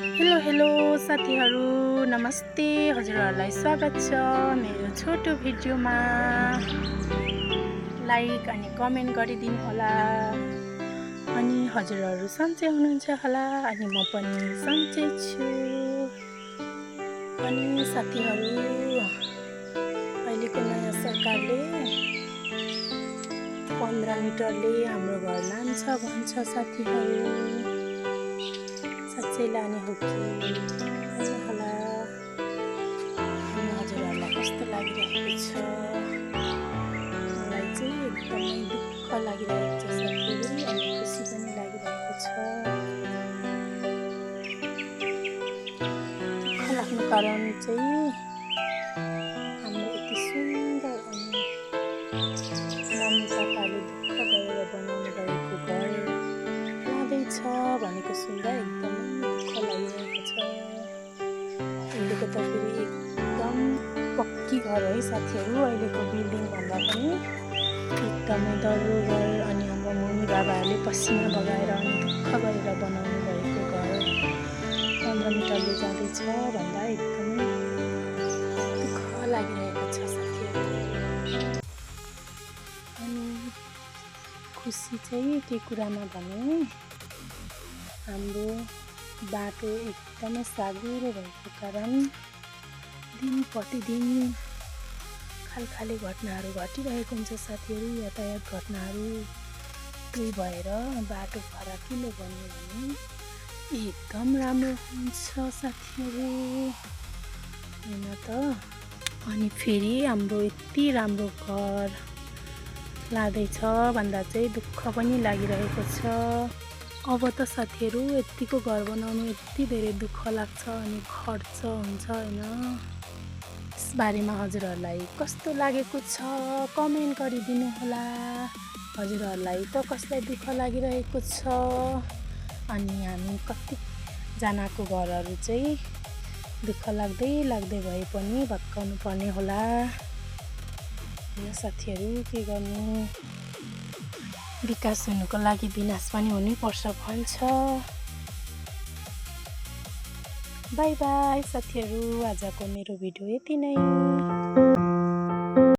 Hello hello साथीहरू, नमस्ते। हजुरहरूलाई स्वागत छ मेरो छोटो भिडियोमा। लाइक अनि कमेन्ट गरिदिनु होला। अनि हजुरहरू सन्चै हुनुहुन्छ होला अनि म पनि सन्चै छु। अनि साथीहरू, अहिलेको नयाँ सरकारले 15 मिटरले हाम्रो घर लान्छ भन्छ साथीहरू। साँच्चै लाने हो कि होला? अनि हजुरहरूलाई कस्तो लागिरहेको छ? मलाई चाहिँ एकदमै दुःख लागिरहेको छ साथीहरू, अनि खुसी पनि लागिरहेको छ। दुःख लाग्नु कारण चाहिँ हाम्रो यति सुन्दर अनि मम्मी पापाले दुःख गरेर बनाउनु भएको घर लाँदैछ भनेको सुन्दा एकदमै दुःख लागिरहेको छ। अहिलेको त फेरि एकदम पक्की घर है साथीहरू। अहिलेको बिल्डिङ भन्दा पनि एकदमै दह्रो घर, अनि हाम्रो मम्मी बाबाहरूले पसिना बगाएर अनि दुःख गरेर बनाउनु भएको घर 15 मिटरले जाँदैछ भन्दा एकदमै दुःख लागिरहेको छ साथीहरू। अनि खुसी चाहिँ के कुरामा भने हाम्रो बाटो एकदमै साँघुरो भएको कारण दिन प्रतिदिन खालखाले घटनाहरू घटिरहेको हुन्छ साथीहरू। यातायात घटनाहरू त्यही भएर बाटो फराकिलो बन्यो भने एकदम राम्रो हुन्छ साथीहरू, होइन त? अनि फेरि हाम्रो यति राम्रो घर लाँदैछ भन्दा चाहिँ दुःख पनि लागिरहेको छ। अब त साथीहरू यतिको घर बनाउनु यति धेरै दुःख लाग्छ अनि खर्च हुन्छ, होइन? यसबारेमा हजुरहरूलाई कस्तो लागेको छ कमेन्ट गरिदिनु होला। हजुरहरूलाई त कसलाई दुःख लागिरहेको छ? अनि हामी कतिजनाको घरहरू चाहिँ दुःख लाग्दै भए पनि भत्काउनु पर्ने होला। यो साथीहरू के गर्नु, विकास हुनुको लागि विनाश पनि हुनैपर्छ भन्छ। बाई बाई साथीहरू, आजको मेरो भिडियो यति नै।